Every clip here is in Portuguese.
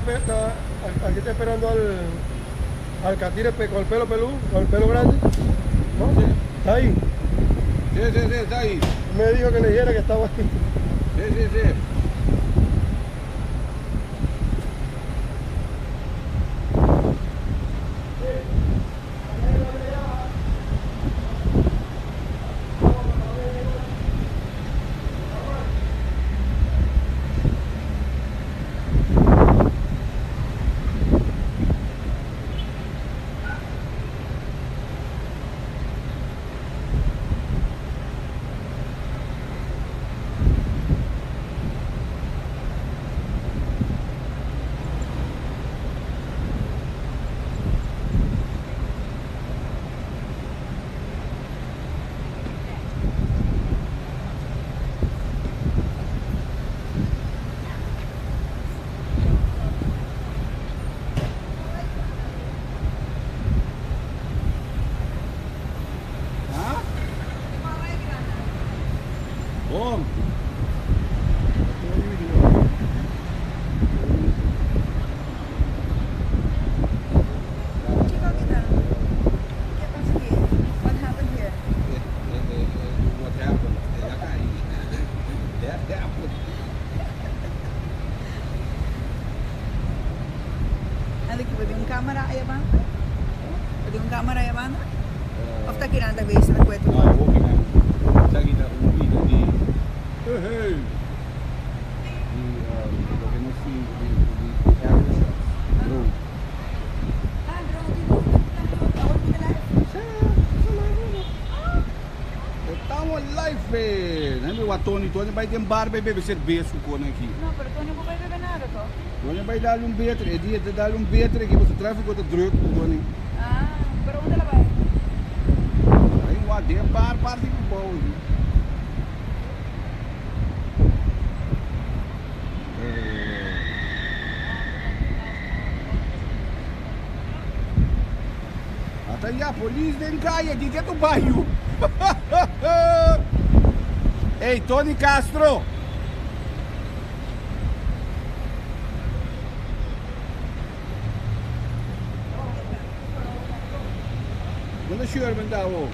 aquí está esperando al catire con el pelo peludo, con el pelo grande. ¿No? Sí. ¿Está ahí? Sí, está ahí. Me dijo que le dijera que estaba aquí. Sí. Bom. What happened here? What happened? That happened. Ano ki pwede yung camera ay ba? Pwede yung camera ay ba? Of ta kinanta base na kwento ko. Okay na. Lagi na video di. Hey. We're gonna see the after shots. Drone. Estamos live, velho. O Tony vai ter bar para beber cerveja com aqui. No, pero Tony ko pwede ganado to. Tony vai dar beter, é dia de dar beter aqui, você tráfego tá druk com Tony. Ah, pero onde la vai? Aí o tem bar parte com bom. Até aí a polícia vem cair aqui, que é do bairro. Ei, Tony Castro! Quando senhor mandar o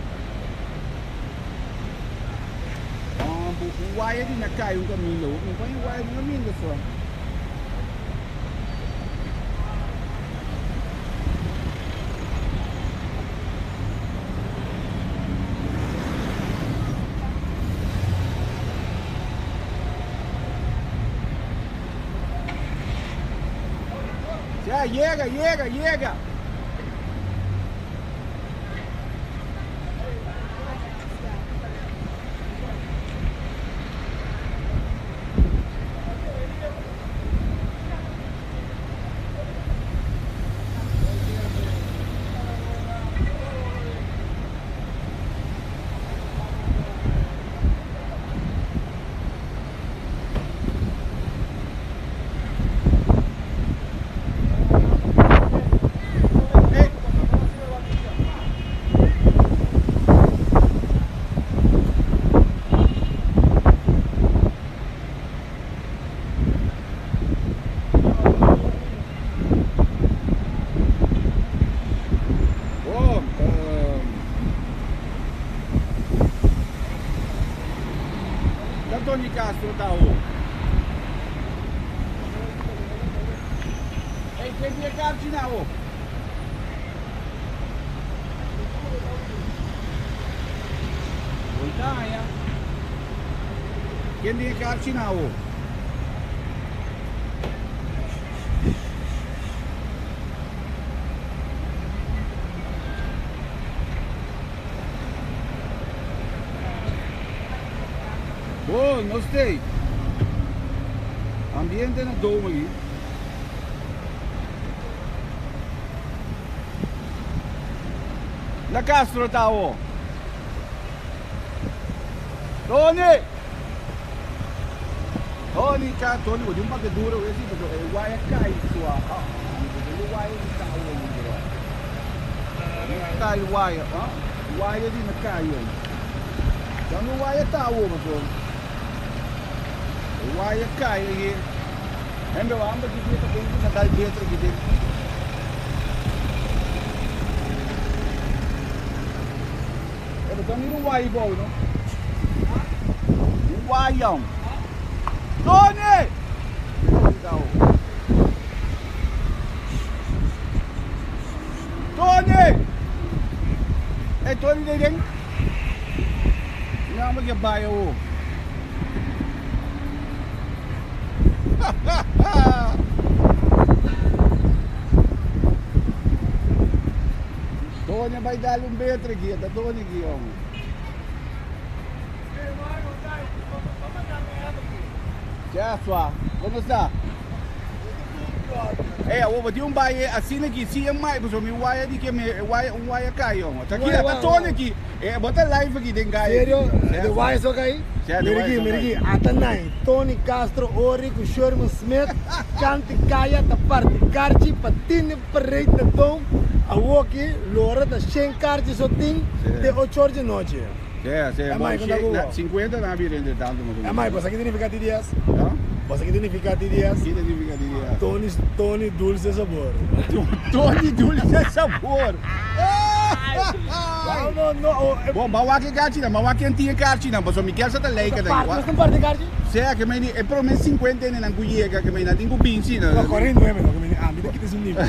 wire din na kayo kamilo, kung pa yung wire ng kamilo so. Ya, llega. Tony Castro tá o. Ei, quem é karchi na o? Volta ya. Quem é karchi na o? Oh, gostei. Ambiente na doma aqui. La Castro tá o. Tony, cá, Tony, o de uma que dura, esse é o wire cai sua. Ah, o wire tá o. Cai o wire, ah? O wire de na cai. Então o wire tá o, mas o wire cai aqui. En meu amba que dia também já tá dentro aqui dentro. Eu tô indo no Uai bom, não? Uaião. Tony! Tony! Hey Tony, ding. Não, mas que baio. Tony vai dar betre aqui, tá Tony aqui, homem. Certo, como está? Eu vou ter baie assim aqui, se é mais, porque meu waia de que waia cai, homem. Tá aqui, tá Tony aqui. Bota live aqui dentro, cara. Sério? De waia só cai? Merigi, Atanai, Tony Castro, Orico, Sherman Smith, Canti Kaya, da parte Karchi, Patine, Parade, da Tom, a Woki, Lora, da Shen Karchi, Sotin, de 8 horas de noite. É, 50 na vida entre tanto. É mais, você aqui significa dias? Você aqui significa dias? Que significa dias? Tony Dulce Sabor. Tony Dulce Sabor. Não. Bom, bawa que karchi não, bawa que antiga karchi não, mas o Miguel está leica daí. Mas não parte karchi? Sei que me é pelo menos 50 nem na cuiega que me na tenho pinci, não. Não, 49, não, que me ah, me dá que tem um nível.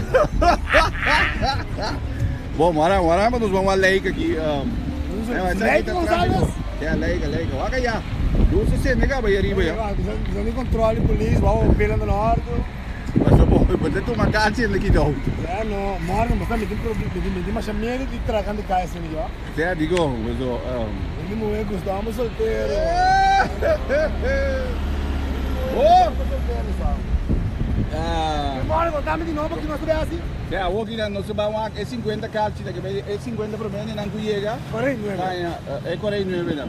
Bom, mora, mas nós vamos a leica aqui. Leica Gonçalves? É, leica. Olha já. Dulce você nega vai arriba já. Precisa de controle, polícia, vamos pela do norte. Mas bom, você toma karchi aqui do. É, não, mora, mas também tem mais medo de trazer de casa assim, ó. É, digo, mas Ele não é gostamos solteiro. Mora, contame de novo que nós estamos assim. É, hoje nós vamos é 50 karchi, é 50 para mim, não cuiega. 49. É 49 não.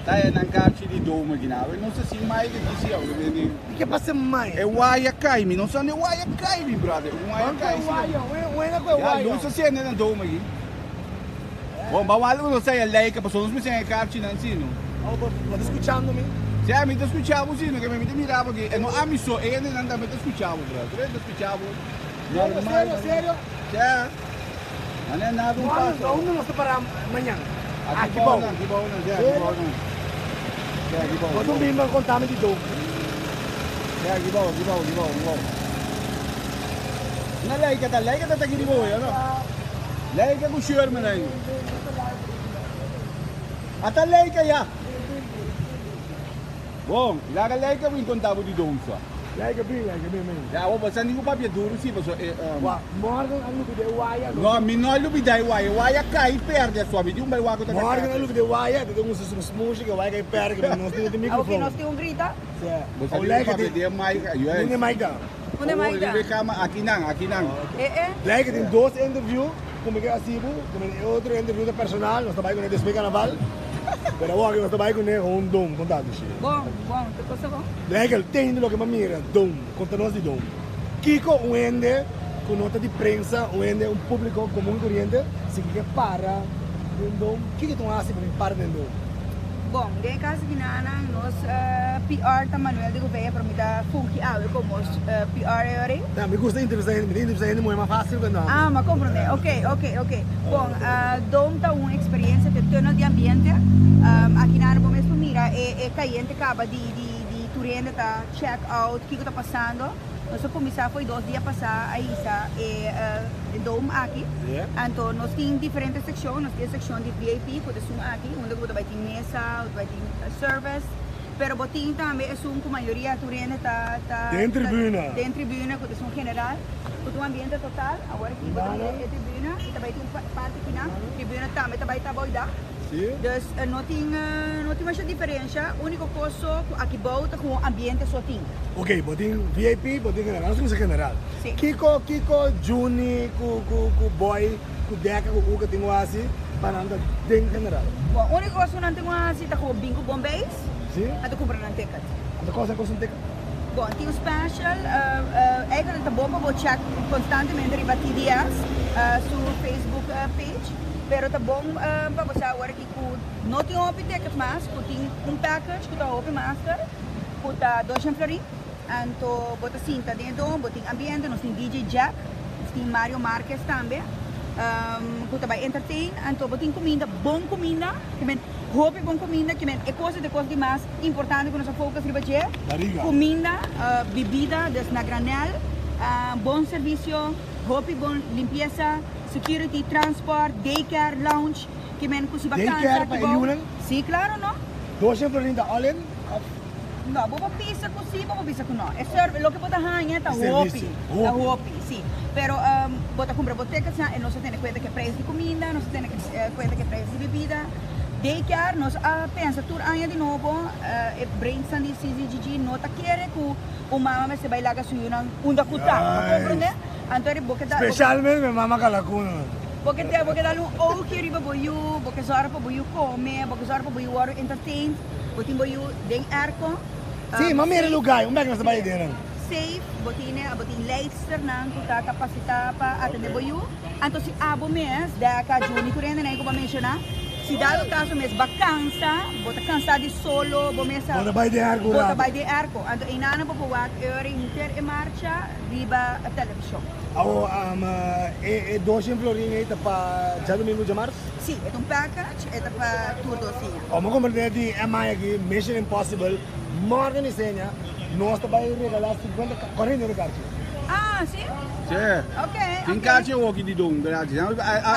Tá é na karchi de doma aqui não. Não sei se mais que disse eu, O que passa mais? é waia caime, não só é waia caime, brother. Waia caime. Não sei se é na doma aqui. Bom, bawal não sei a lei que passou nos me karchi não ensino. Vou escutando-me. Se me escuchavo sim, que me mirava aqui. É no amiso, ele não me escuchava, brother. Eu escuchava. Sério? É. Não é nada um passo. Onde nós para amanhã? Aqui bom, não. Quando um bimba contar-me de dom. Aqui bom. Não é leica tá aqui de boa, não? Leica com Sherman aí. Até leica já. Bom, lá a leica vou encontrar de dom só. Leica bem. Já, vou passar nenhum papel duro, sim, mas... Morgan, a lupa de Uaia. Não, me não lupa de Uaia. Uaia cai e perde a sua vida. Um belo água também. Morgan, a lupa de Uaia, tem uns smoothie que Uaia cai e perde, que nós temos de microfone. Nós temos um grita. Você tem um papel de Maica. Onde é Maica? Onde é Maica? Aqui não. Leica tem 2 interviews, como que é assim, outro interview de personal, nós trabalhamos com ele desde carnaval. Pero agora nós trabalhamos com ele com um dom, contado. Bom, que coisa bom. Leica tem o que me mira, dom, conta-nos de dom. Kiko, um ende, com nota de prensa, um ende, um público comum e corriente, se que para um dom, o que tu acha para um dom? Bom, de casa de nana, nós PR tá Manuel de Gouveia para me dar funky como PR é hora. Não, me gusta entrevistar ele, é mais fácil que não. Ah, mas compreende. Ok. Bom, dom tá uma experiência de torno de ambiente. Aqui na área mesmo mira é caiente acaba de turenda tá check out, o que está passando. Nós começamos foi 2 dias passar aí está dom aqui. Então nós temos diferentes secções, nós temos seção de VIP, que é aqui, onde você vai ter mesa, vai ter service. Pero botin também é com a maioria turenda tá tem tribuna, que é general, com um ambiente total. Agora aqui é tribuna e também tem parte aqui na tribuna também vai estar boida. Dus não tem mais diferença. A única coisa aqui volta com o ambiente só tem. Ok, botin VIP, botin general, nós temos general. Sim. Kiko, Juni, com boy, com Deca, com Uca, tem assim, para andar dentro general. Bom, a única coisa que não tem assim tá com bingo bombês. Sim. Até comprar na ticket. A coisa um ticket. Bom, tem um special, é que tá bom para você constantemente rebatir dias no Facebook page. Pero tá bom para você agora que não tem open ticket mais, tem um package que tá open master, que tá 2 em Florim, Anto bota cinta dentro, boting ambiente, nós tem DJ Jack, nós tem Mario Marquez também. Kita vai entertain, anto boting comida, bom comida, que men hope bom comida, que men é coisa de mais importante que nós focus riba je. Comida, bebida, des na granel, bom serviço, hope bom limpeza, security, transport, daycare, lounge, que men kusi vakansa. Daycare pa iunan? Sí, claro, no? $2 Florinda all in? No, bobo pisa ko si, bobo pisa ko no. É serve, lo que bota hanya ta hopi, ta hopi, sí. Pero bota compra boteca, e nós temos conta que preço de comida, nós temos conta que preço de bebida. Daycare, nós pensa tur anya de novo, e brainstorm de CZGG, nota querer que o mama se vai lá gasuyunan unda kuta, compreende? Antori boca da Specialmente minha mama calacuna. Porque dar um oukje riba boiu, porque zorra pa boiu come, porque zorra pa boiu waro entertain, porque boiu den aircon. Sim, mas mira lugar, como é que nós vai dentro? Safe, botin leidster nang kuta kapasita pa atende boiu. Anto si abo mes, da ka juni kurene na ko ba mencionar. Si dado caso mes vacanza, bota cansado de solo, bo mesa. Bota vai de arco. Bota vai de arco. Anto inana po po wat inter e marcha riba a televisão. Ao é $2 Florinda para já domingo de março? Sim, é package, é para tudo assim. O mo comprei de MI aqui, Mission Impossible, morgen senha, nós também regalar 40 cartas. Ah, sim? Sim. Ok. Tem karchi o que de dom, gratis.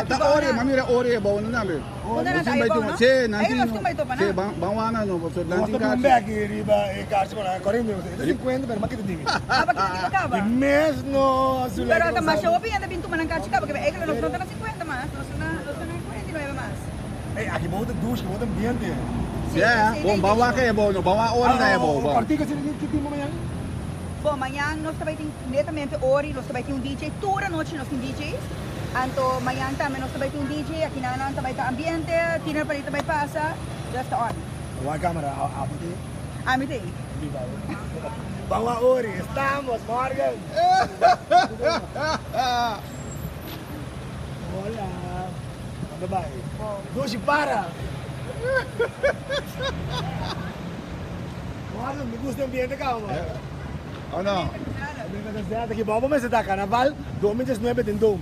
Tá ore, mamira ore é bom, não é? Una na tayo ba, no? Sim, não Ay, mas kung may to pa na? Sim, bangwana no, so Nós nanti também karchi. aqui riba e cartas para 40 minutos. 50 pero makita dingi. Ah, bakit hindi ka ba? De mês no Pero ata mas siya wapi, ata pinto man ang kachi ka, porque é que nós não temos 50 mas, nós na 49 mas. Eh, aqui bota duas, bota ambiente. Sim, bom, bawa ka é bom, no, bawa ore na é bom. Partiga se que tipo amanhã? Bom, amanhã nós também tem netamente ori, nós também tem DJ, toda a noite nós tem DJs. Anto amanhã também nós também tem DJ, aqui na nanta também tá ambiente, tiner pa dito também passa, just on. Why camera? Abate. Amite. Bawa ori, estamos, Morgan. Hola. Bye-bye. Doshi para. Morgan, me gusta o ambiente cá, mano. Oh no. Aqui, vamos ver se tá carnaval, 2019 tem dom.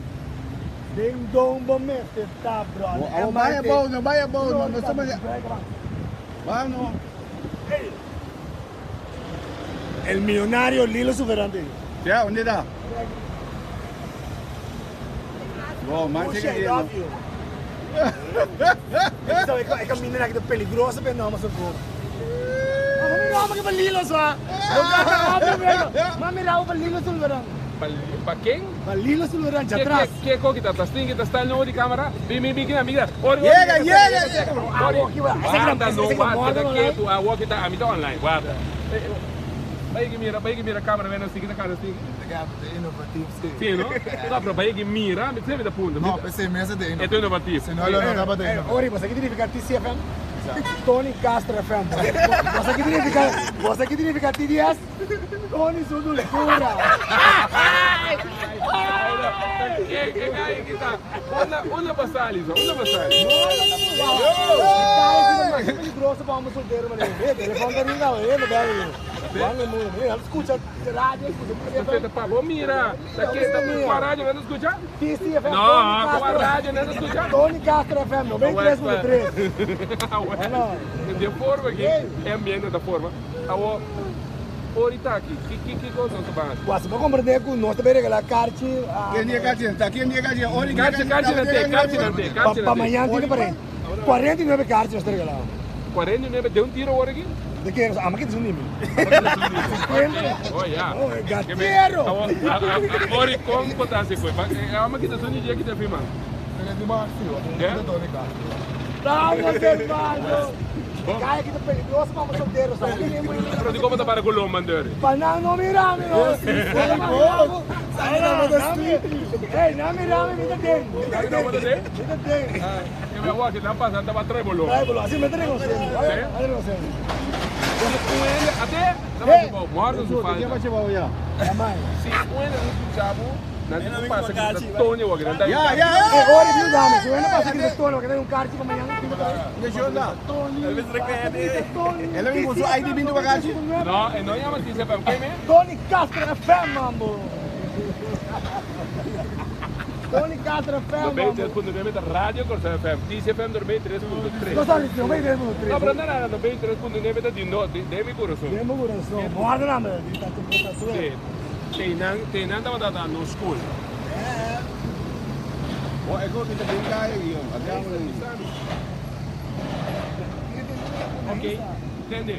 Tem dom, bom mês, tá, brother. O vai é bom, não vai é bom, não, nós estamos... Vai no. El millonario Lilo Superante. Sim, onde dá? Bom, mas Oxe, chega I love you. É que a menina aqui é peligrosa, mas não, mas eu vou. Mami, que palilo sa. Mami, raw palilo sa lugar. Para quem? Palilo sa lugar, atrás. Que kita tas tinggi tas tal no di kamera. Bimi mira. Llega. Anda no guarda que tu a walk kita amita online. Guarda. Baigi mira camera vendo assim que tá assim. Inovativo, sim. Sim, não? Não, para baigi mira, me sempre da punta. No, pensei mesmo de É tu inovativo. Se não, não acaba de inovativo. Ori, você aqui significa TCFM? Tony Castro FM. Você aqui significa TDS? Tony Sudultura. Que cai que tá. Una passali, una passali. É grosso para uma solteira, mas ele telefone da ringa, ele deve. Ele escuta rádio, Perfeito, pá, vou mirar. Daqui tá com a rádio, não escuta? TCFM. Não, com a rádio, não escuta? Tony Castro FM, 93.3. De forma aqui, é ambiente da forma. Ahorita aqui, que coisa nós vamos? Você vai compreender que nós também regalar karchi. Quem é karchi? Tá quem é karchi? Ori Karchi não tem. Para amanhã tem para 49 karchi nós regalar. 49, deu tiro agora aqui? De que a máquina é um nível. Olha. Gateiro. Ori como botar assim foi? A máquina só dia que tá filmando. Ele é de Marcio, É? de Tony Carlos. Vamos, hermano. Kaya kita peligroso para uma solteira, sabe? Pero di como tá para Colom mandar? Para não mirar, meu. Sai da street. Ei, não mirar, me dá tempo. Sabe não pode ser? Me dá tempo. Que me agua que tá passando para trás bolo. Vai, bolo, assim me entrega você. Olha você. Até, não vai bom. Morto no Quem vai sofá. chamar o já? É mais. Se o ele não escutava, Não passa aqui da Tony ou grande. Ora, viu, dame? Se eu não passo aqui da Tony, porque tem karchi para amanhã. Deixa eu andar. Tony. Ela me mostrou aí de vindo pra karchi? Não, não é uma TC FM. Quem é? Tony Castro FM, mambo. Tony Castro FM, mambo. 93.9 da Rádio Corsa FM. TC FM 93.3. Não sabe, não vai ver muito. Não, mas não, 93.9 da Dino, de meu coração. Tem meu coração. Morda na mão. Está tudo. Tem nada a dar no school. Oh, ik hoor niet dat ik ga hier. Ok, entende?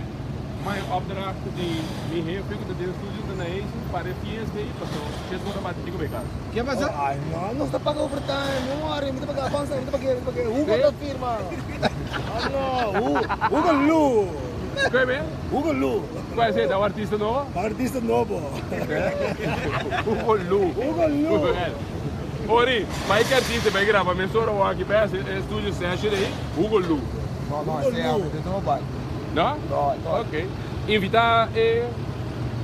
Mijn opdracht die me heeft, ik de studio na eis para fiesta e passou. Vocês vão bater digo bem, cara. Que passa? Ai, não está pagando overtime. Não hora, me pagar avança, me pagar. Hugo da firma. Ah, não. Hugo Lu. Qual é mesmo? Hugo Lu. Qual é o artista novo? Artista novo. Hugo Lu. Hugo Lu. Ori, mas que artista vai gravar? Me soro aqui perto, estúdio session aí, Hugo Lu. Não, esse é o trabalho. Não? Não. Ok. Invitar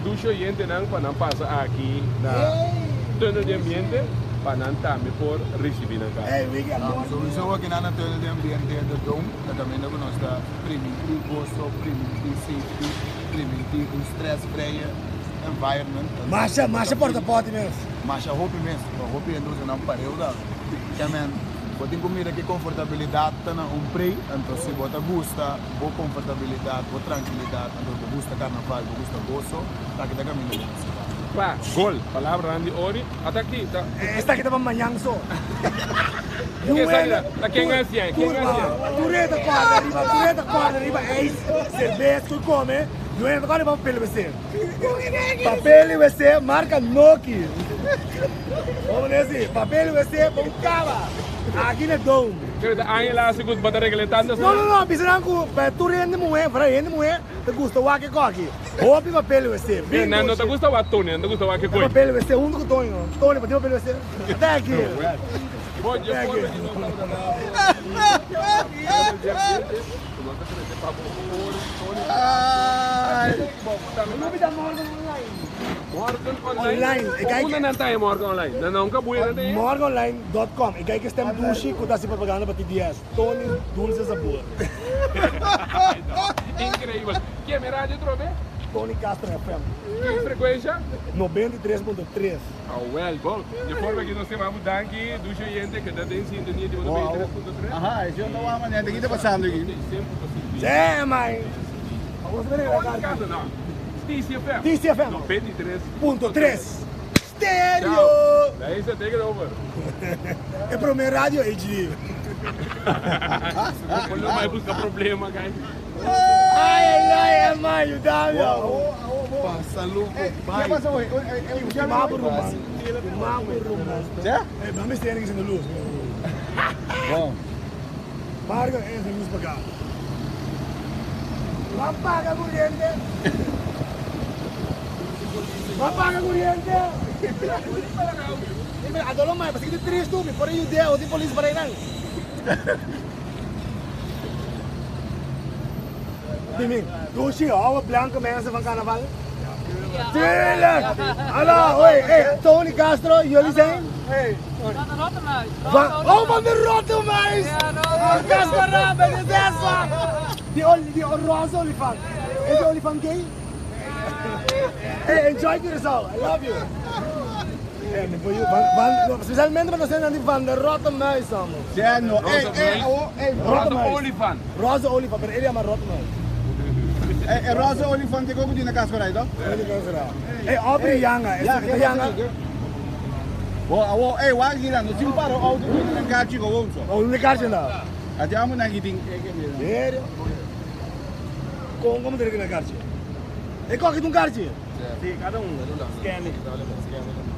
dos oyentes para não passar aqui na túnel de ambiente para não também por receber na casa. Hey, we got more. Sowieso aqui na túnel de ambiente do Dom, também não está permitir gosto, permitir safety, permitir stress-free environment. Marcha porta-pote mesmo. Mas a roupa mesmo, a roupa é luz não pareu da. Que man, botem comida que confortabilidade tá na preço, então se bota gusta, boa confortabilidade, boa tranquilidade, então gusta carnaval, gusta gozo, tá que tá caminhando. Pá, gol, palavra Randy Ori, até aqui, tá? Esta aqui tá para amanhã só. Quem sabe? Tá quem é assim? Quem é assim? Tureta corda arriba, é cerveja que come. Não é agora papel você. Papel você marca Nokia. Vamos dizer, papel você bom cava. Aqui na Dom. Quer dizer, aí lá se bota regletando. Não, precisa com tureta moe, varanda moe, te gusta o que coque. Roupa papel você. Não te gusta o atone, não te gusta o que coi. Papel você, um do Tonho. Tonho, pode papel você. Até aqui. Pode, Online. Morgen online. Dan nunca boeien dat hij. Morgenonline.com. Ik kijk eens stem douche, ik zie propaganda bij TDS. Tony Dulce Sabor. Incrível. Que é minha rádio trove? Tony Castro FM. Que frequência? 93.3. Ah, well, bom. De forma que nós temos aqui do gente que está em sintonia de 93.3. Aham, esse é o nome, né? Tem que estar passando aqui. Sempre possível. Zé, mãe. Vamos ver Onde casa não? TCFM. TCFM. 93.3. Stereo. Daí você tem que over. É pro meu rádio HD. Não vai buscar problema, guys. Ai, mãe, ajudando. Passa louco, Que passa hoje? Mabo romano. Já? Vamos ter aqui na luz. Bom. Marca essa luz para cá. Apaga a corrente. Apaga a corrente. Adoro mais, porque tem três tubos, por aí o dia, tem polícia para aí não. Dimi, tu sim, ó, branco mesmo van carnaval. Trilha! Hallo, oi, Tony Castro, jullie zijn? Hey. Van de Rottenmeis! Van Cascara, bij de Zeswa! Die roze olifant. Is de olifant gay? Hey, enjoy yourself, I love you. Specialmente para nós zijn van de Rottenmeis samen. Ja, no. Roze olifant. Roze olifant, maar Elia maar Rottenmeis. É rosa olifante como diz na casca aí, tá? Hey, Aubrey Yanga, essa Yanga. Wow, hey, wag hier no sim para o auto na karchi ko wonso. Oh, não carche não. Até amo na giting. Sério? Como teria que na carche? É qual que tu carche? Sim, cada Scanning.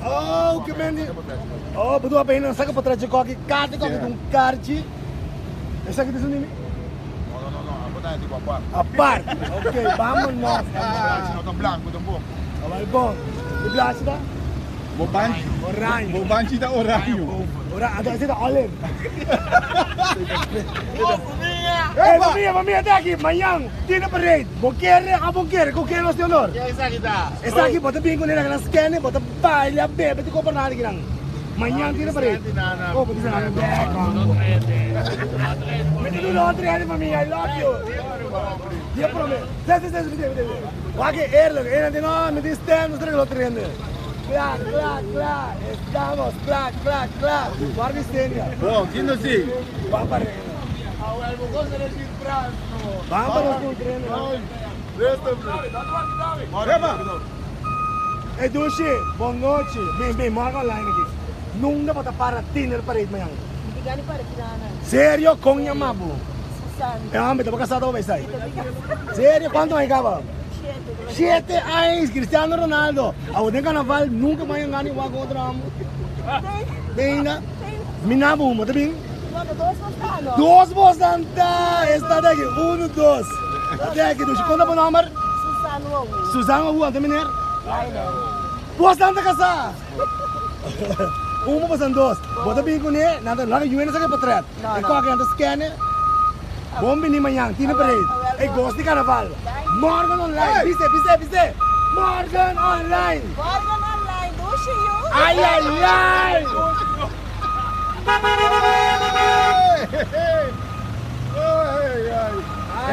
Oh, que bem. Oh, betul apa ini? Saya ke putra Jokowi, kaki kok itu karchi. Essa aqui tem nome? A parte. Ok, vamos nós. Não tão branco, tão bom. Vai bom. E blast da? Orange. Bobanchi da oranho. Orange, ada sih olive. Mamãe, até aqui, amanhã, tira para rei. Boqueira, com quem nós temos? Essa aqui, bota bem com ele na scanner, bota baile, bebe, te compra nada aqui não. Amanhã, tira para rei. Oh, pode ser nada, me diga no outro ano, mamãe, I love you. Dia prometo. Aqui, ele não me diz tempo, não outro ano. Clac, estamos, clac. Guarda estênia. Bom, que não sei. Vamos para rei. Vamos para os treinos. Ei, Dushi, boa noite. Bem, morga online aqui. Nunca bota para Tinder para ir amanhã. Sério, com minha mabu. É homem, estou casado ou vai sair? Sério, quanto vai acabar? 7 anos, Cristiano Ronaldo. Ao de carnaval, nunca mais ganhar igual contra o amo. Bem, né? Minha buma, tá bem? Dos bostanta! Está daqui, 1, 2. Até aqui, Dushi, quanto é o número? Susana Wu, até menino? Bostanta casar! Uma bostanta 2. Bota bem com ele, nada, eu não sei o que é portrait. E qualquer anda scanner. Bom menino amanhã, tira para ele. Ei, gosto de carnaval. Morgan online, pise. Morgan online. Dushi, you. Ai.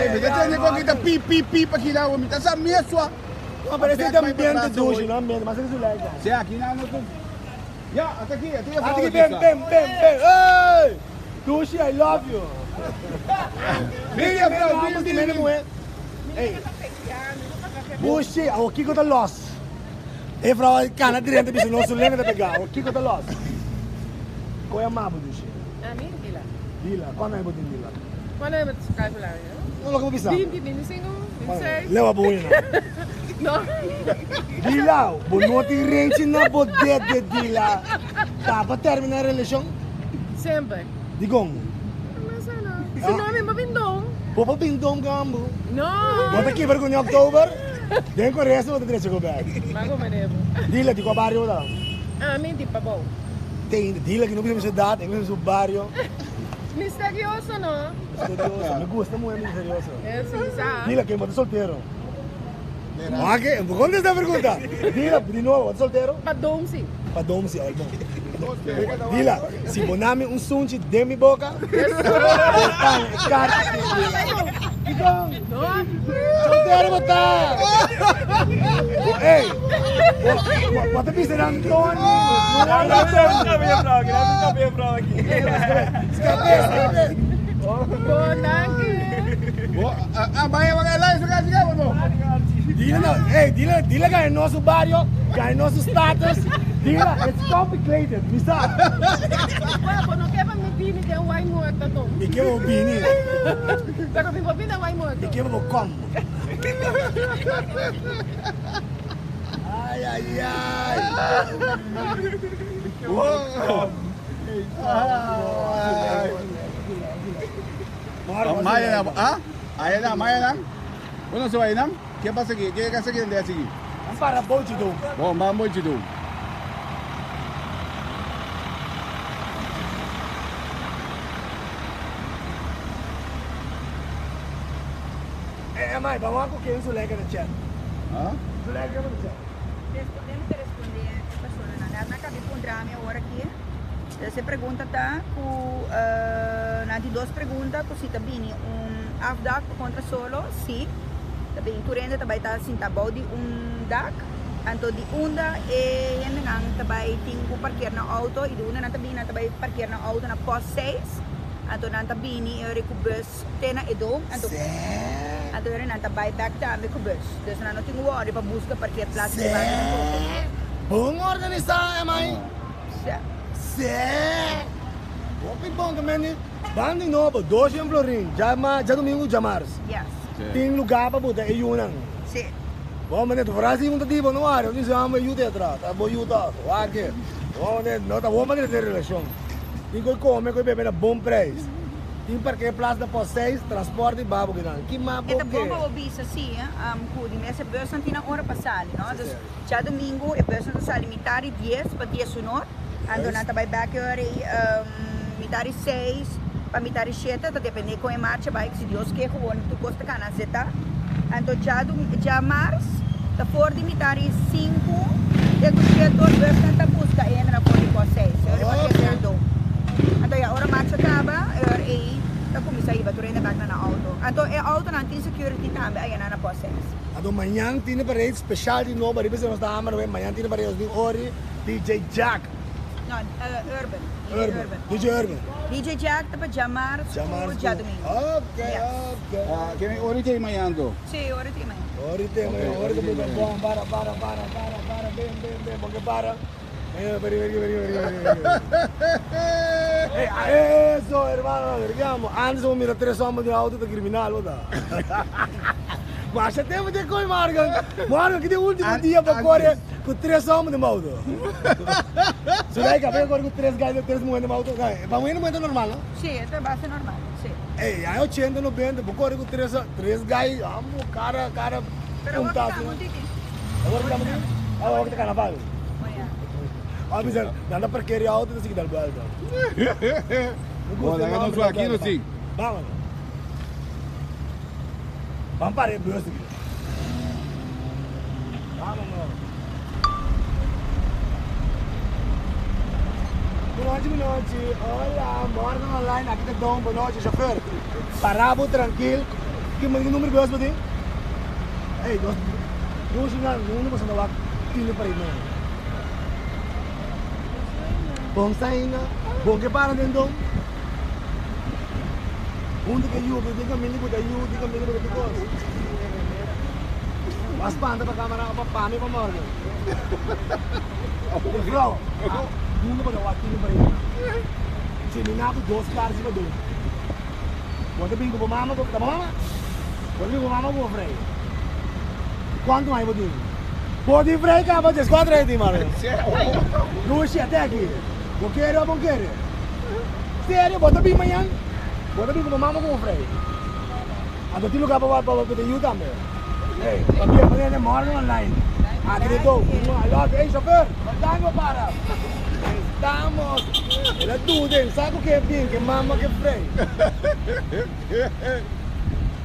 Ei, me deixa nem com kita pi para aqui lá, homem. Tá essa mesma. Não, parece que tem ambiente Dushi, não ambiente, mas é legal. Se aqui não tem. Já, até aqui, Bem. Ei! Dushi, I love you. Ei, Dushi, o Kiko tá lost. E fra cana direita bicho, não se lembra de pegar. O Kiko tá lost. Qual é a mapa, Dushi? Dila, quando é botin Dila? Quando é que cai lá? Não logo bisa. 20, 25, 26. Leva buina. Não. Dila, bonoti range na poder de Dila. Tá para terminar a relação? Sempre. Digong. Mas ano. Se não é mabindong. Popo pindong gambo. Não. Bota aqui vergonha October. Den com o resto bota direito back. Bago manevo. Dila di qua barrio da. Ah, menti pa bom. Tem Dila que não precisa ser dado, tem que ser barrio. Misterioso, não? Misterioso, me gusta muito misterioso. É, sim, sabe? Dila que bota solteiro. Ok, vou contestar essa pergunta. Dila, de novo, bota solteiro? Pa dom, sim. Para dom sim, olha bom. Dila, se boname um sunchi de minha boca, karchi. Então, solteiro botar. Ei, bota pista de Antônio. Não é prova aqui. Escape. Bom, danke. Amanhã vai lá, isso aqui, mano. Dila não, ei, Dila ganha nosso barrio, ganha nosso status. Dila, it's complicated, me sabe? Ué, não quer para me vir que é um wine morto, então. Me quer o bini, Pero me vou vir wine morto. me quer o como. Ai. Maya na, ah? Maya na. Ano sa wainam? Kaya pa sige, kaya ka sige hindi sige. Ang para boji do. Bom, mambo chido. Mãe, vamos com quem sulega no chat. Ah? Sulega no chat. Podemos responder a pessoa, né? Na cabeça encontrar minha hora aqui. Essa pergunta tá com de duas perguntas, com se tá bem afdak contra solo, sim. Também turenda também tá assim, tá bom de dak. Anto di unda e yan nang tabay tingko parkir na auto, i una na tabi na tabay parkir na auto na post 6. Anto na tabi ni ku bus tena edom, anto rin na tabay back dami ku bus. Dus na no tingo ori pa busca parkir place de bago na auto. Bom organizar, mãe. Sé. Opi bom também. Bandi novo, dois em Florim. Já domingo já mars. Yes. Tem lugar para botar e unang. Sim. Bom, mas tu frase um tipo no ar, eu disse amo ajuda atrás, tá bom ajuda. Aqui. Bom, não tá bom para ter relação. Tem que comer, que beber a bom preço. Tem porque plaza da post 6, transporte e babo que não. Que mais Esta bomba obisa sim, cuide, essa bus não tinha hora para sair, não? Dus já domingo a bus não sai metade 10 para 10 unor, ando na tabay back hora metade 6, para me dar receita, depende com a marcha, vai que se Deus quer gewoon tu custa cana zeta. Então já março, da for de me dar 5, eu gostaria de bastante busca entra por de 6. Eu para que do. Então a hora marcha acaba, aí da começa aí bater na auto. Então é auto não tem security também aí na por 6. Então amanhã tem para rede especial de novo, depois nós da amar, amanhã tem para rede ori DJ Jack. Não, Urban. DJ Urban. DJ Jack tá para jamar, já domingo. Ok. Quem ori tem manhã do? Sim, hora tem mais. Ori tem, ori que bom, para, bem, porque para. Eso, hermano, digamos, antes vamos mirar 3 homens de auto de criminal, ¿verdad? Mas já temos de coisa, Morgan, que tem o último dia para correr com 3 homens de moto. Se daí que vai correr com 3 gajos, 3 mulheres de moto, vamos ir no momento normal, não? Sim, é base normal, sim. Ei, aí 80, 90, vou correr com 3 gajos, vamos, cara, Pero puntado. vamos aqui. Agora estamos aqui? Agora está carnaval. Ah, mas nada para querer auto, não sei que dá lugar. Bom, nós não sou aqui, não sim. Vamos. Vamos para aí, Deus. Vamos, Boa noite. Olá, Morgan online, aqui está Dom, boa noite, chofer. Parado, tranquilo. Que número de você tem? Ei, dois não você não vai ter para ir, não. Bom saindo, bom que para dentro. Onde que eu vou diga mini buta eu diga mini buta coisa. Mas panda para câmera para pane para Morgan. Bro, mundo para o aqui para ele. Se me nabo 2 caras para do. Quando bingo para mama, tá mama? Quando bingo para mama vou freio. Quanto mais vou dizer? Pode freio cá para 4 aí, Morgan. Luxi até aqui. Vou querer ou não querer? Sério, bota bem amanhã. Bota bem com a mamãe com o freio. Então tem lugar para poder ir também. Ei, para mim é Morgan online. Acreditou? Ei, chofer, estamos para. Estamos. Ele é tudo, ele sabe o que é bem, que mamãe que é freio.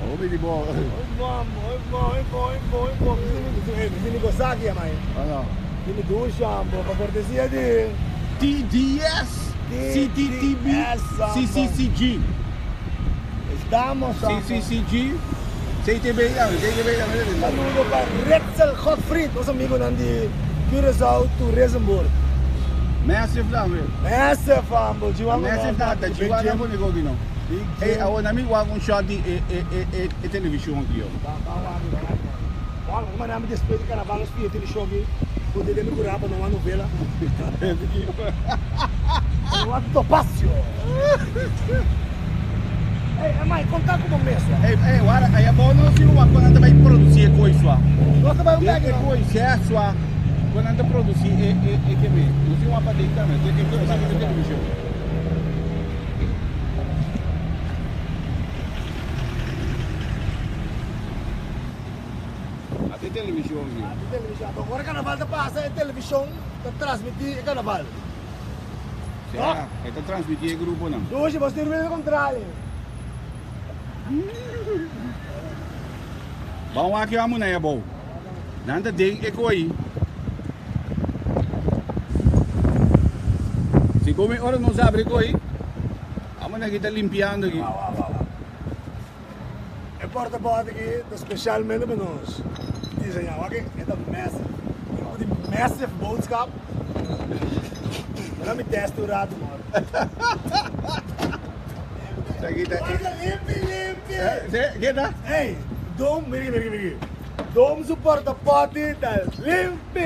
Ô, de boa. Bom. Você me gostar aqui, mãe? Olha. Você me ducha, para cortesia de... TDS, CTTB, CCCG. Estamos, CCCG, CTB, saludo para Retzel Gottfried, nosso amigo de Curaçao to Rezenburg. Massive lá, velho. Massive, ambo. Massive lá, tá de guarda por negócio não. Ei, a outra amigo algum shot de televisão aqui, ó. Olha, mas não me despeito de carnaval, nós fizemos aquele show aqui. Poderia me curar para não uma novela. Não há topácio. Ei, mãe, contar como mesmo. Ei, agora, aí é bom não se uma quando anda vai produzir coisa só. Nós também vamos pegar coisa, é só. Quando anda produzir, é que mesmo. Não se uma para dentro também, tem que começar a televisão. Até televisão, viu? Agora carnaval está passando, é televisão, está transmitindo carnaval. Será? Está transmitindo o grupo não? Hoje você não vê o contrário. Vamos aqui a mulher, bom. Nada tem eco aí. Se come ora não sabe eco aí. A mulher que está limpando aqui. É porta-bota aqui, especialmente para nós. Desenhar aqui, é massive boodschap. Não me testa o rato, mano. Limpe. Que dá? Ei, Dom, miri. Dom suporta poti, tá limpe.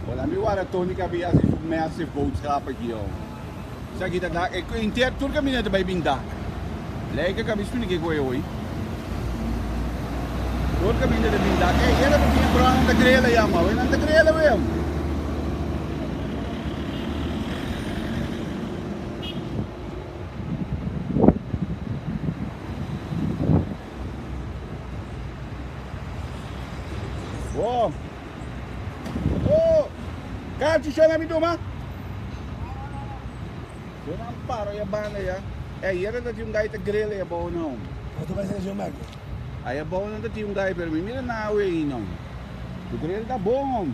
Olha, meu ara tônica havia massive boodschap aqui, ó. Isso aqui tá inteiro, tudo que a menina vai pintar. Lekker que a minha que foi hoje. Tudo que a menina vai pintar. Ei, ela não tinha problema na grela já, mas não na grela mesmo. Bom. televisão na minha turma? Eu não paro a banda já. É, e era que um gajo te grelha é bom não. Mas tu vai ser o Mac. Aí é bom não ter um gajo para mim, mira na aí não. O grelha tá bom.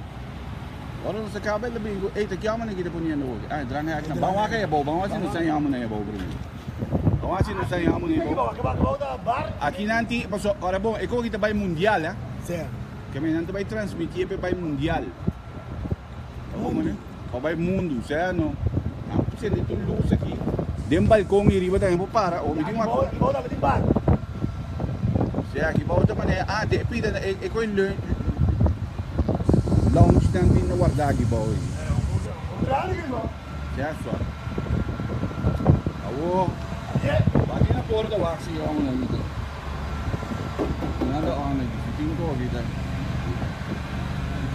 Agora não se acaba ele bem. Ei, te chama ninguém depois nem no. Ah, drang é aqui. Bom aqui é bom, bom assim não sai amo nem é bom para mim. Bom assim não sai amo nem é bom. Aqui nanti, passou, ora bom, é como que vai mundial, né? Certo. Que me nanti vai transmitir para mundial. Mundo. Para mundo, certo? Não precisa de tudo luz aqui. Dem balcão e riba também para. Ou me tem uma coisa. Volta de bar. Se aqui volta mané. Ah, de pida é coisa lounge também no guardar aqui boy. Certo só. Awo. Bagi na porta wa si yung na dito. Nada on na dito. Tingin ko kita.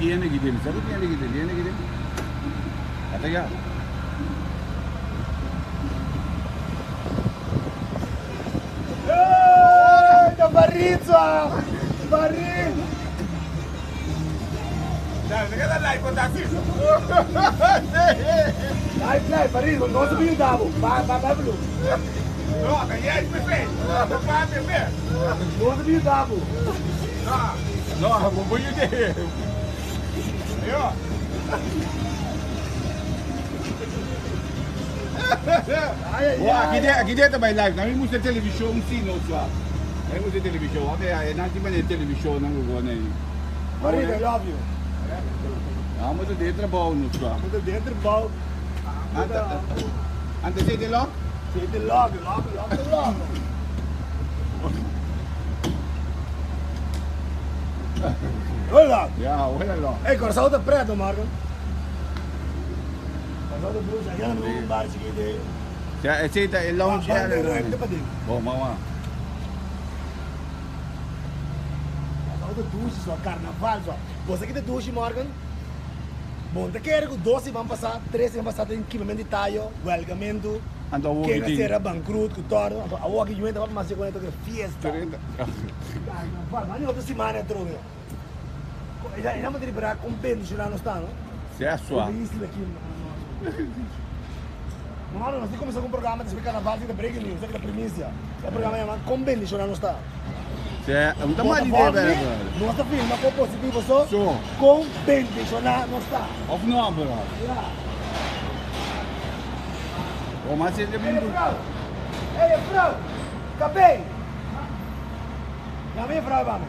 Tiene gidim. Sabi tiene gidim. Kataga. Barrizzo! Barrizzo! Dai, perché dai contatto? Dai, Barrizzo, non si davo. Vai, blu. No, ma ieri mi fai. Non fa per me. Non si davo. No, non voglio dire. Io. Aqui dentro vai live, nós vamos ter televisão sim, não só. Nós vamos ter televisão, até nós temos televisão não vou nem. Barrizzo, I love you. Vamos dentro bom, não só. Muito dentro, bom. Antes de logo? Siete logo. Olha! Ja, olha lá. Ei, coração tá preto, Marco. Coração tá bruxa, aqui no bar chiquito. Ja, aceita é lounge Vai, é. vai, vai. Bom, mamãe. Coração tá duche, só carnaval, só. Você que tá duche, Morgan? Bom, te quero que 12 vão passar, 13 vão passar em equipamento de talho, welgamento. Ando a Quem walking. será bankrut, que torna. A walking de vai mas com essa fiesta. Carnaval, mas outra semana trouxe. Já me para compêndio lá não está, não? Se é sua. Isso aqui. Mano, nós começamos com um programa de carnaval de breaking news, da primícia. O programa é compêndio lá não está. Se é, não tá mal ideia, velho. Nossa filma com positivo só. Só. Compêndio lá não está. Of não, bro. O mas ele é bem. Ei, Frau! Acabei! Chamei a Frau, vamos.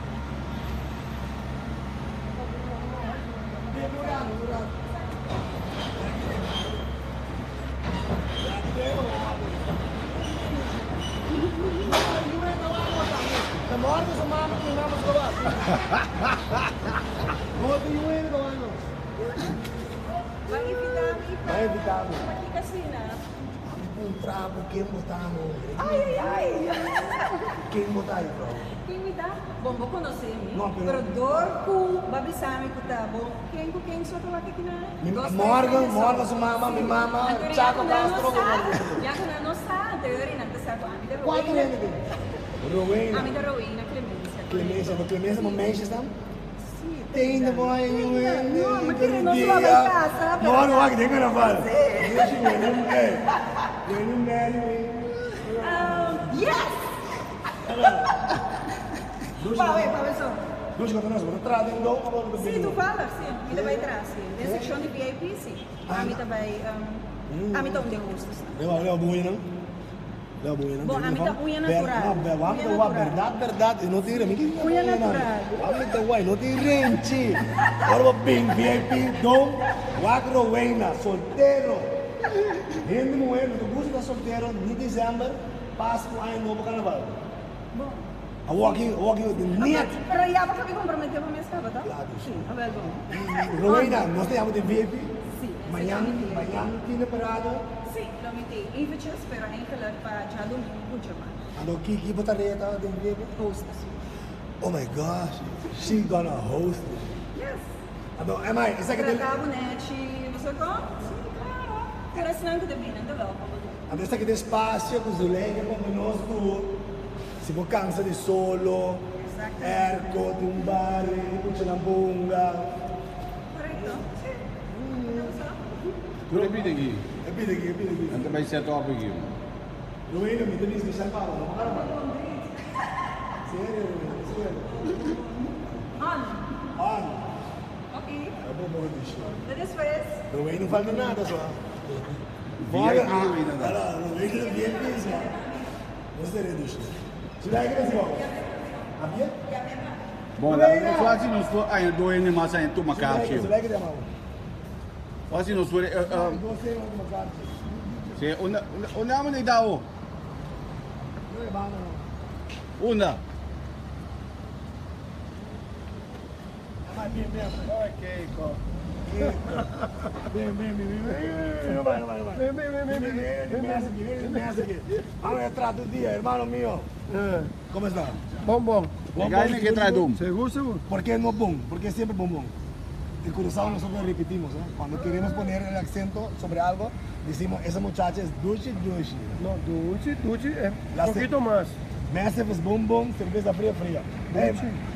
Morto sa mama ko na mas gawa. Morto yung win ko ano. Vai evitar, Vai evitar mo. Aqui kasi na. Um trabo, quem botar mo? Ai. Quem botar aí, bro? Quem me dá? Bom, vou conhecer, Não, pero dorco, babisame que tá bom. Quem só tá aqui na? Morgan sa mama, mi mama, Chaco Castro. Ya que não sabe, anterior e não sabe. Quatro anos dele. Rowena. A minha Rowena, Clemência, no Manchester? Sim. Tem de boy, Não, mas que não se vai casa. Não, aqui tem carnaval. Deixa eu ver, não é. Yes! Para só. Duas coisas, vou entrar dentro do outro. Sim, tu fala, sim. A minha vai entrar, sim. Na secção de VIP, sim. A minha também. A minha também gosta. Leva buia, não? Leva buia, não? Bom, a minha tá unha natural. Verdade, não tem rente. Unha natural. A minha tá uai, não tem rente. Agora vou bem VIP, dom, Wagro Rowena, solteiro. Gente moendo, tu gosta de solteiro, em dezembro, passa o ano novo carnaval. Bom. A walking net. Pero ya para me comprometer con mi escapa, ¿tá? Claro. Sí, a ver, vamos. Rowena, nós temos de VIP. Sí, Amanhã tinha parado. Sí, lo metí. Invitures, pero hay que leer para ya domingo, mucho más. Ando Kiki Botareta de VIP. Hostes. Oh my gosh, she gonna host it. Yes. Ando, am I? Essa que tem. Tratar bonete, não sei como? Sim, claro. Pero senão que devia, não deve. Ando, essa que tem espaço, com Zuleika, com conosco. Se for cansa de solo, erco, de bar, com Chalambunga. Correcto. Sí. Tu repite aqui. Repite aqui. Antes vai ser top aqui. Não é, não me tem especial para não. Sério. On. Ok. É bom disso. Depois. Não é, não falta nada só. Bora, não vejo o VIP só. Você é disso. Se dá aqui nesse Havia? Bom, não só assim não for, aí do ele mais aí toma karchi. Se dá aqui de mal. Assim não for, Você uma carta. se onde amo nem dá o. Não é bom não. Onda. Ok, co. Vem. Vamos entrar do dia, hermano mío. ¿Cómo está? Bom. Legal que traz dum. Seguro. ¿Por qué no bom? Porque siempre bom. El cruzado nosotros repetimos, ¿no? Cuando queremos poner el acento sobre algo, decimos, esa muchacha es dulce. No, dulce es La un poquito más. Massive es bom, cerveza fría.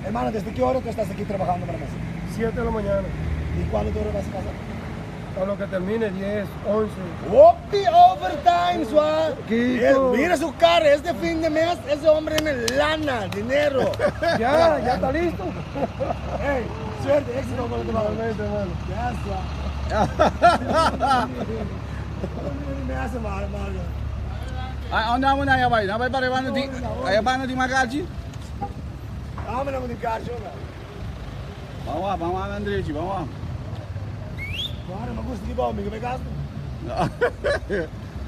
Hermano, ¿desde qué hora tú estás aquí trabajando para Massive? 7 de la mañana. ¿Y cuándo tú vas a casa? A lo que termine, 10, 11. ¡Opi overtime, suave! Kiko. Mira su cara, este fin de mes, ese hombre tiene lana, dinero. Ya está listo. Hey, suerte, éxito con el trabajo. Igualmente, hermano. Ya, me hace mal, Mario. Onde amo na vai? Na vai para Ayabano di Magaji? Vamos na de caixa, Vamos lá, André, vamos lá. Bora, mas gosto de bom, amigo, me gasto.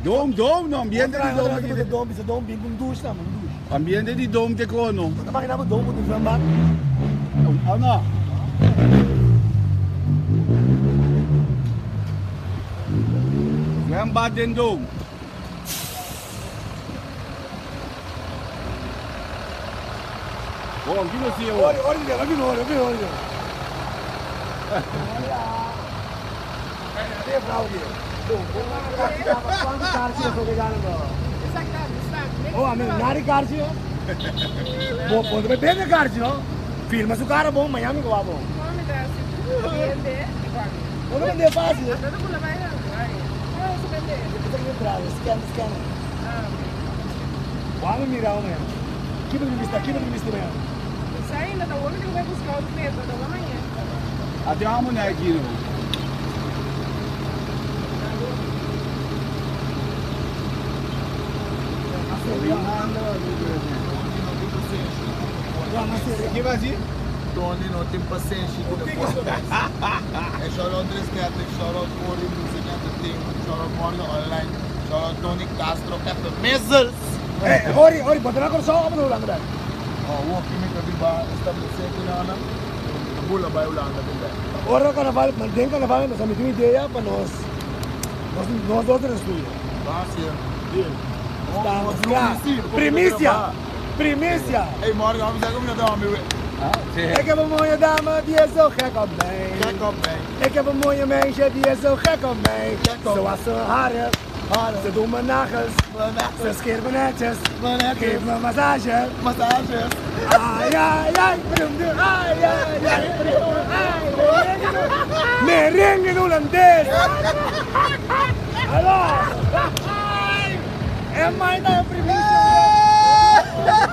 Dom, no ambiente di dom aqui. Isso dom, bem com ducha, mano, ducha. Ambiente di dom te cono. Você imaginava o dom do Zambá? Oh no. Vem bater dom. Oh, aqui não sei. Olha. Olha, bravo aqui. Quanto karchi eu estou pegando? Oh, amigo, nada de karchi, ó. Pode beber de karchi, ó. Filma se o cara bom, Miami que vai bom. Pode vender fácil. Scan. Vamos mirar, mesmo. Que vista mesmo. Ainda tá o homem que vai buscar o medo da manhã. Até uma mulher aqui, não. Que vazio? Tony não tem paciência com o É shout-out Rescatic, shout-out Ori, Music Entertainment, shout-out Morgan Online, shout-out Tony Castro, Apple Measles. Ori, pode lá com o sol, vamos lá, André. O que me cabe estabelecer aqui na Ana, a bula vai Holanda também. Ora, carnaval, mantém carnaval, nós temos uma ideia para nós outros estúdios. Estamos lá. Primícia! Ei, Morgan, vamos ver como nós vamos ver. Ik heb een mooie dame, die is zo gek op mij. Ik heb een mooie meisje, die is zo gek op mij. Zoals ze haren, ze doen mijn nagels, ze scheert me netjes, geef me massages. Ai, prende, ai, merengue holandês. Hallo. É mais da primícia.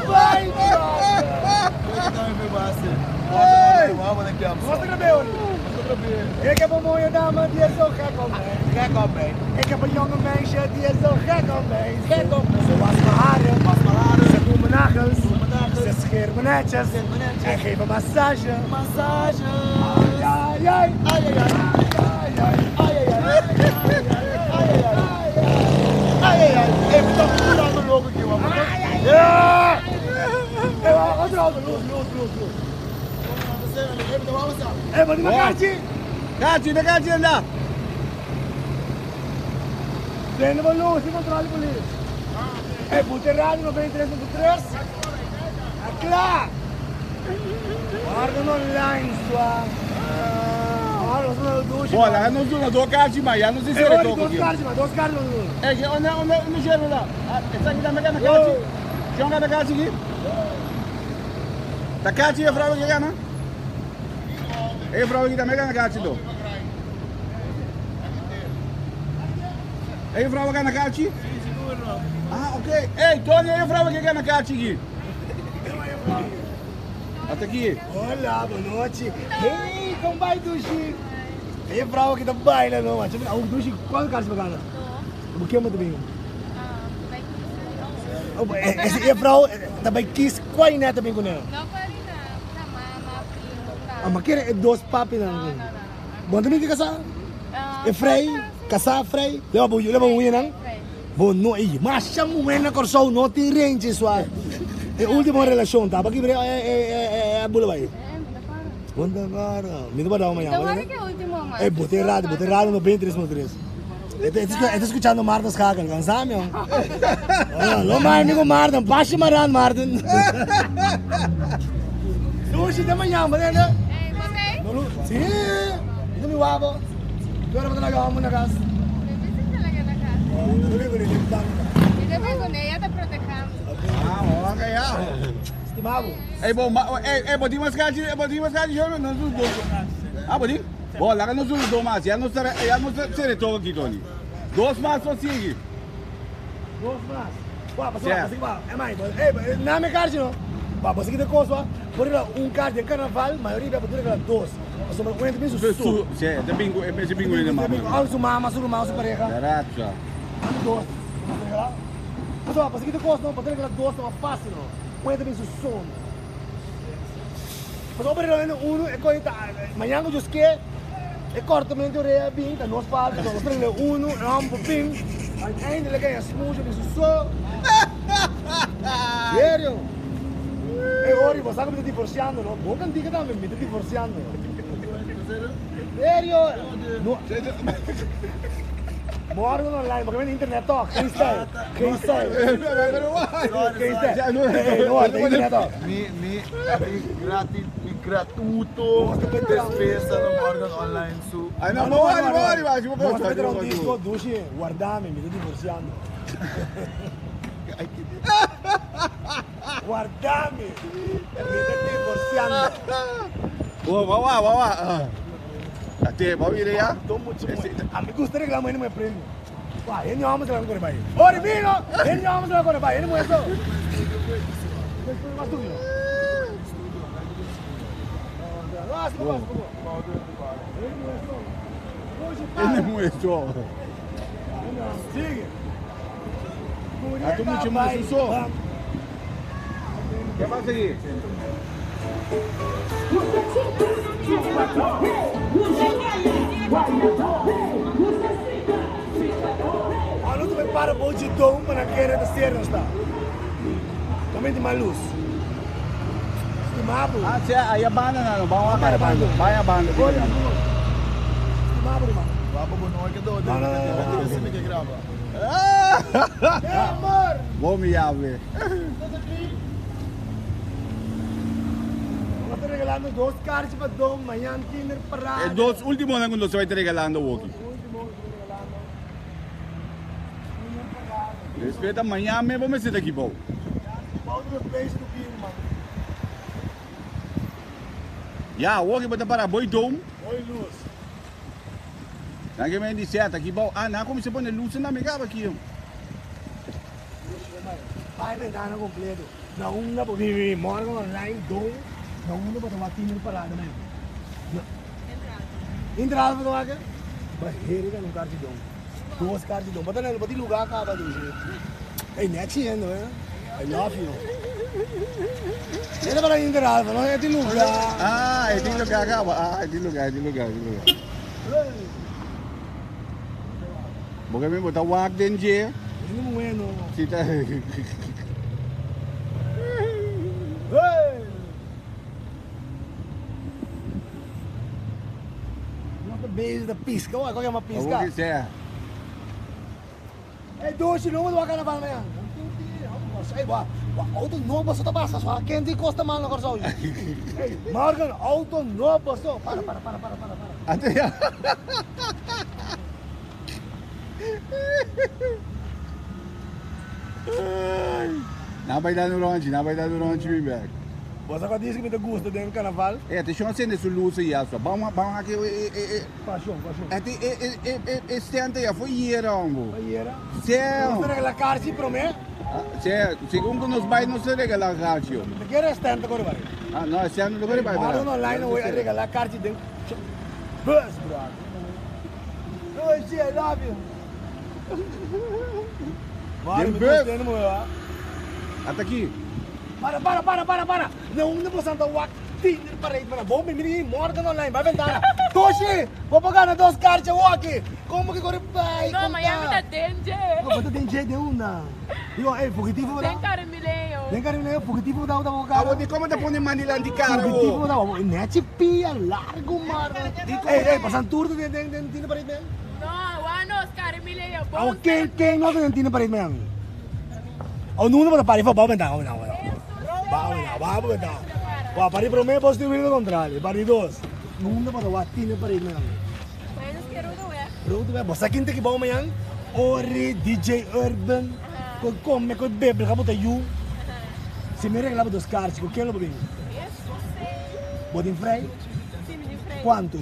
Vai, Mostra bem, ik heb een mooie dame, die is zo gek op mij. Ik heb een jonge meisje, die is zo gek op mij. Ze was mijn haren, ze doet mijn nagels, ze scheert me netjes en geeft een massage. Ai. Even toch goed aan de logo aqui, mano. Ja! Outro, luz. Mas de karchi? Karchi anda. Tem uma luz, tem controle polícia. É, puta rádio 93.3. É claro. Guarda online, sua. Olha, não sou do karchi, mas já não sei se ele toca aqui. Dois caras no luz. É que onde chega lá? Essa aqui também é na karchi. Joga na karchi aqui. Da karchi é fraude que gana? É fraude que também gana karchi do. É a vrouw que na karchi? Sim, seguro. Ah, ok. Ei, Tony, é a vrouw que na karchi aqui? Até aqui. Olá, boa noite. Ei, como vai, Dushi? Ei, vrouw que tá baila, não, mano. O Dushi, qual carro você vai ganhar? O que é muito bem? Esse é vrouw, também quis qual é também com ela? Não, Karina. Na mama, primo, Ah, mas que é dois papos, não? Bom, também que casar? É frei? Casar frei? Leva um unha, não? Bom, não, mas chama um unha na corção, não tem range, suave. É a última relação, tá? Aqui é a bula vai. Quanta cara? Me dá uma manhã. Então, olha que é o último, mas. Botei errado no 23.3. Estou escuchando Martin Skakel, cansado, meu? Não mais amigo Martin, baixa Martin. Sushi de manhã, mas né? Ei, você? Sim, não me wabo. Agora vou trabalhar na casa. Bebê talaga na casa. Não ligo, nem Hindi ba kung naya ta protekam? Ah, ok, já. Estimado. Ei, bom, bodi mas karchi, jogo, não sou dois. Ah, bodi? Bom, lá não sou dois mas, já não será todo aqui, Tony. Dois mas só sigue. Dos mas. Wah, pasok ba? Mãe, na minha card não. Wah, pasok kita coisa, por card de carnaval, maioria vai poder dois. Mas o momento mesmo Sim, é bingo, esse bingo ainda mais. Ang sumama, sumama pareja. Caraca. Dos. Mas ó, pasok kita coisa não, poder dois não é fácil não. Momento mesmo som. Mas o primeiro uno é coisa, amanhã eu que é cortamento de orelha bem, tá nós falta, nós primeiro uno, rampo bem. Eindelijk ga je smoesje met zo'n zo. Sério? Hey, Ori, você sabe que me divorciando, não? Vou cantar também, me divorciando. Sério? Não. Morgen online, porque na internet toch? Geen stijl. Geen stijl. Geen stijl. Não, internet toch? Gratis, gratuito, despesa no morgen online su. Ai, não, mori, mas eu vou fazer um disco, Dushi, guardame, me divorciando. Guardame, me divorciando. Vamos. Até, vamos ir aí. Amigos, tem reclamo aí no meu prêmio. Pá, ele não ama se lá com o pai. Ori, vino! Ele não ama se lá com o pai, ele não é isso. Mas tu viu? Ele não é só. Sigue. Ah, tu me chamou de só? Quer mais seguir? Ano tu me para bom de dom para querer de ser não está. Também tem mais luz. Estimado. Ah, aí a banda não, vamos lá, banda. Vai a banda. Olha, estimado, irmão. Vamos por nós que dou, tem que gravar. É amor. Vou me ver. Estou regalando 2 cards para dom, amanhã Kinder para. É dos últimos anos que você vai te regalando aqui. Respeita amanhã mesmo, vamos ser daqui, pô. Outro beijo do Pino, mano. Já, hoje vai para boi dom. Oi, luz. Nange me di certo aqui, bom. Ah, não, como você põe luz na mega aqui. Vai tentar no completo. Não, não, porque morgen online dom. Não, não para tomar Kinder para também. Entrada para tomar que? Barreira no card de dom. 2 cards de dom. Bota não, bota lugar acaba do jeito. Ei, next year, não é? I love you. Ele para entrada, não é de lugar. Ah, é de lugar, acaba. Ah, é de lugar. Porque me botar o ar dentro de. Não é, não. Se tá. Beijo da pisca, olha qual é uma pisca? O que quiser. Ei, Dushi, não vou doar na amanhã. Ei, auto novo só tá passando, só quem te custa mal na corção. Ei, Morgan, auto novo só. Para. Até. Não vai dar no longe, me back. Você agora diz que me dá gosto dentro do carnaval? É, tem chance de luz aí, só. Vamos aqui. Paixão. Este ano já foi hier, ambo. Aí era. Céu. Você regala karchi para mim? Céu, segundo nos vai não se regala karchi. Você quer restante agora, vai? Ah, não, esse ano não vai. Mas online não vai regalar karchi dentro. Bus, brother. Oh, shit, I love you. Vai, me gostando, meu. Até aqui. Para. Não posso andar o actinho para aí, para bom, me morda online, vai ventana. Toshi, vou pagar na 2 karchi aqui. Como que agora vai? No, mas eu me atende. Não, tem jeito de uma. Digo, fugitivo Tem caramileio. Tem cara, fugitivo da Ah, cara. de como te põe Manila de cara? Fugitivo da net pia largo mar. Pasan turno de tine para aí. No, anos caramileio. Ao quem não tem tine para aí. Ao nuno para pari, vou baumentar. Wah, pari pro me posso vir do contrário. Pari 2. Nuno para o tine para aí. Mas quero não é. Pronto, é. Você quem tem que bom amanhã? Ori, DJ Urban. Come, com bebe, acabou de you. Se me regalava 2 karchi, com quem lo bem? Bodin frei? Sim, me frente. Quanto?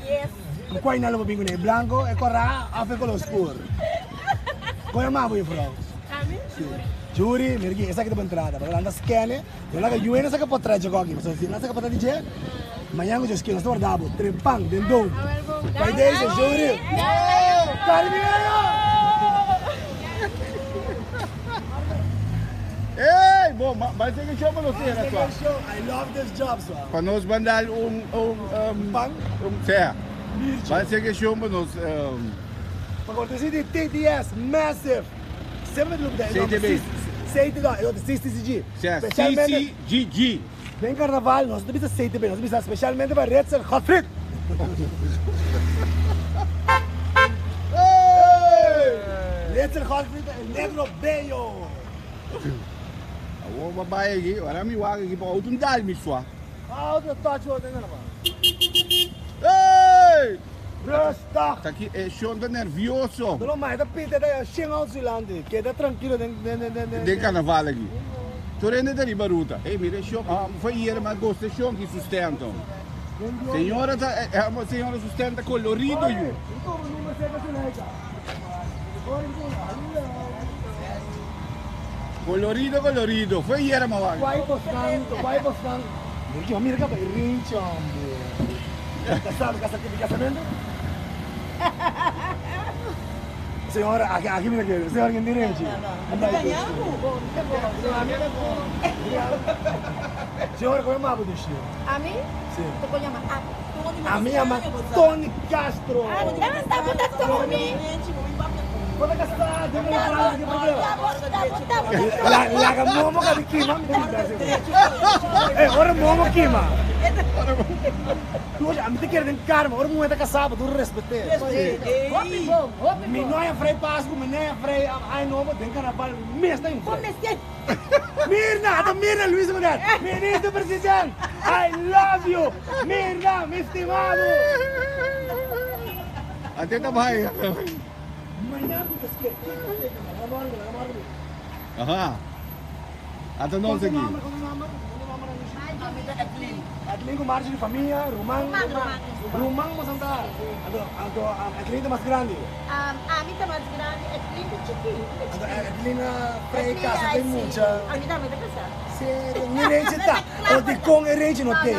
Yes. Com qual não lo bem com blanco e corra a fe color escuro. Qual é mais bom, frau? Kami? Juri, mergi, essa aqui é a entrada. Para anda scanner, eu lá que you ainda saca para trás jogar aqui. Mas se não saca para DJ, amanhã eu já esqueci, nós estamos dando trepang, dentro. Vai desde, juri. Carminho! Ei, bom, mas tem que chamar você, né, só? I love this job, só. Para nós mandar Pang? Certo. Vai ser que chama nos Para cortesia de TDS, massive. Sempre look that. CTB. CTB, eu disse CTG. certo. Especialmente, CCGG. bem carnaval, nós não precisamos CTB, nós precisamos especialmente para Red Cell Hot Fit. Red Cell Hot Fit, el negro bello. O babae aqui, agora me waga aqui para outro dar me só. Outro touch, outro não, mano. Ei! Resta. Tá aqui, é show nervioso. Não mais, da pita da xing out silante, queda tranquilo De carnaval aqui. Tu rende da ribaruta. Ei, mire show, foi hier, mas gosta show que sustenta. Senhora, é uma senhora sustenta colorido. Colorido. Foi hier, mas waga. Vai postando. Mira que vai rincho, hombre. Casamento? Senhora, aqui me quer. Senhora, quem dirige? Senhora, como é mais bonito? A mim? Sim. Tu pode chamar? A minha é Tony Castro. Ela está botando a mim. Quando é que está? Deu uma parada aqui pra lá. Laga momo ka di kima. Ora momo kima. Tu am te quer den karma, ora moeda kasaba, tu respete. Mi não é frei Pasco, mi não é frei ai novo, den carnaval, mesta em. Mirna, Luiz Mulher. Ministro Presidente, I love you. Mirna, meu estimado. Até tá vai. Amanhã tu esquece. Aham. Até nós aqui. Atlin com margem de família, Rumang mo santa. Atlin mais grande. A mim tá mais grande, é lindo chiquinho. Atlin na frei casa tem muita. A mim também tá casada. Sério, nem range tá. O de com é range não tem.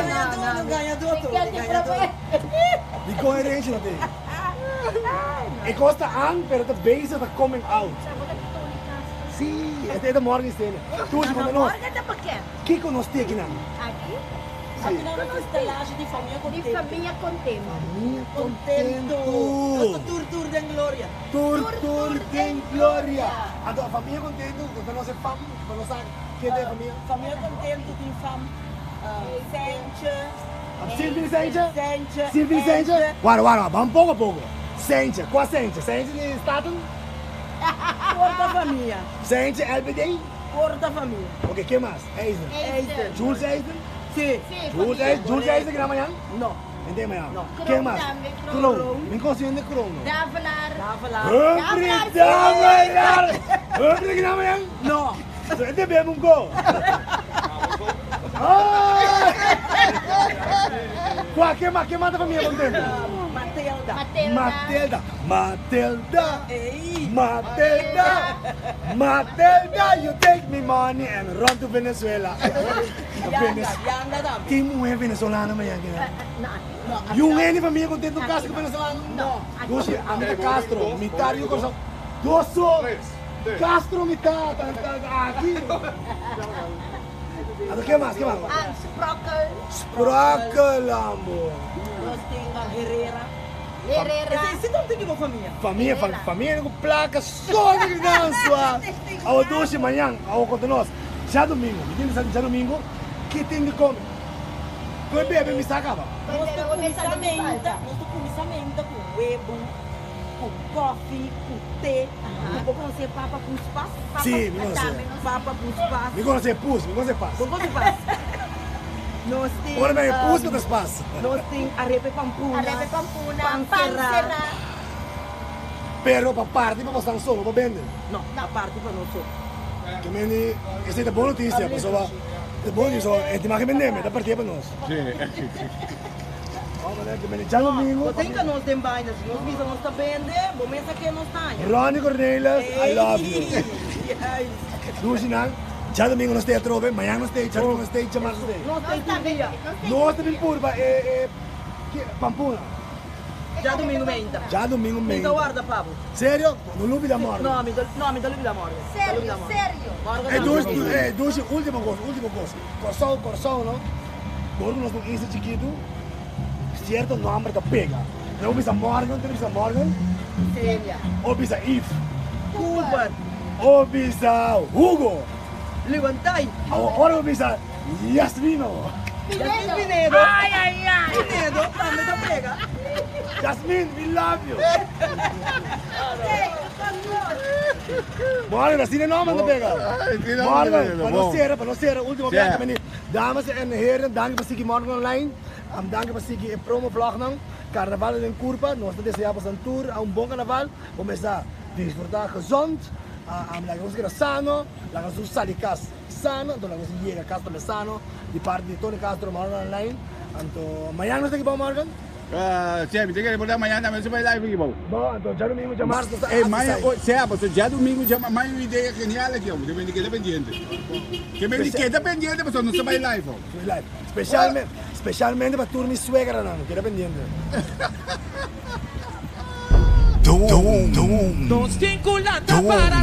De com é range não tem. E costa an, pero the base tá coming out. Sim, é da morgen stene. Tu de como nós. Morgen tá porque? Que conostia aqui não? Aqui? Aqui não é uma estelagem de família De contente. família contento. Minha Contento. contento. Tur de glória. Tur tem glória. A tua família contento, quando nós é fam, quando nós sabe que é família. Família contente tem fam. Sente. Silvio Sente. Guarda, vamos pouco a pouco. Sente, qual Sente? Sente de Staten? Cor da família. Sente, LBD? Cor da família. Ok, que mais? Eisen. Eisen. Jules Eisen? Sim. Jules Eisen que na manhã? Não. Entende amanhã? Não. Que mais? também, Crono. Me consigo de Crono. Davalar. Tava lá. Humphrey que na manhã? Não. Então, é de bebo um gol. Quem manda pra mim há muito tempo? Matilda, you take me money and run to Venezuela. Quem mulher venezuelana amanhã? Yung any família contento Castro venezuelano? No. Doce, amiga Castro, mitad yo corazón. Doso, Castro mitad, aqui. ¿Qué más? Sprockle, amor. Nós temos a Herrera. Esse não tem que ir família. Família com placa só de dança. Ao doce amanhã, ao conta nós. Já domingo, já domingo, que tem de comer? Quando bebe, me sacava. Nós começamento com huevo, com coffee, com té. Depois você papa com espaço. Sim, me conhece. Papa com espaço. Me conhece pus, me conhece paz. Como você faz? Nós temos... Agora me pus com espaço. Nós temos arepe pampuna. Pampuna, Pancera. Pero para parte, para passar solo, para vender. Não, a parte para nós só. Que me essa é boa notícia, pessoal. É boa notícia, é de mais que vendemos, da partida para nós. Já domingo. Você tem que nós temos bainas, nós visa nós está vender, vamos pensar que nós está. Ronnie Cornelis, I love you. Lucinan, já domingo nós temos trove, amanhã nós temos, já domingo nós temos, chamar nós temos. Nós temos dia. Nós temos purba, Pampuna. Já domingo ainda. Já domingo Me mesmo. guarda, Pablo. Sério? No Lubi da Morte? No, me dá Lubi da Morte. Sério. É dois, última coisa. Coração, não? Agora nós temos esse chiquito, certo nome que pega. Não bisa Morgan, Célia. ou bisa Eve, Cooper. ou bisa Hugo, Levantai. ou bisa Yasmino. Yasmin Pinedo. Ai. Pinedo, me dá pega. Yasmin, we love you. Morgan, assim é nome que pega. Morgan, para não ser, último vlog também. Dames en heren, dank voor Siki Morgan Online. Dank voor Siki promo vlog não. Carnaval in Curpa, nós desejamos een tour, een bom carnaval. Vamos estar disfrutar gezond. Laten we sano, laten we salikas sano, então laten we hier casa também sano. De parte de Tony Castro Morgan Online. Então, amanhã nós temos que ir Morgan. Sempre, tem que lembrar amanhã também, você vai lá e fica bom. Bom, então já domingo de março. Já domingo já mais uma ideia genial aqui, depende que dependente. Que me que dependente, mas não se vai live. Especialmente para turma e suegra não, que dependente.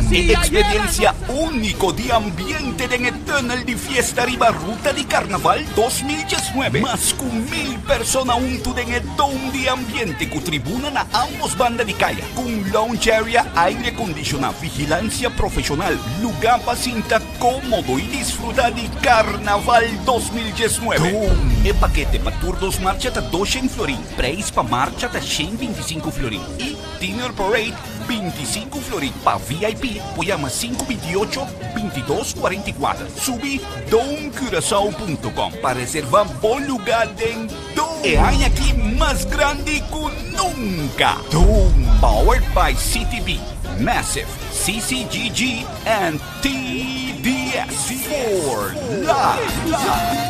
Experiencia único de ambiente en el túnel de fiesta Riva Ruta de Carnaval 2019. Más que 1000 personas juntos en el dome de ambiente con tribuna na ambos bandas de calle. Con lounge area, aire acondicionado, vigilancia profesional, lugar para sentar cómodo y disfrutar de Carnaval 2019. El paquete para tour 2 marcha está 200 florín, preis para marcha está 125 florín y dinner parade 25 florín. Para VIP, llama 528-2244. Subí domcuracao.com para reservar buen lugar en Dome. El año aquí más grande que nunca. Dome, powered by CTV, Massive, CCGG and TDS for Life.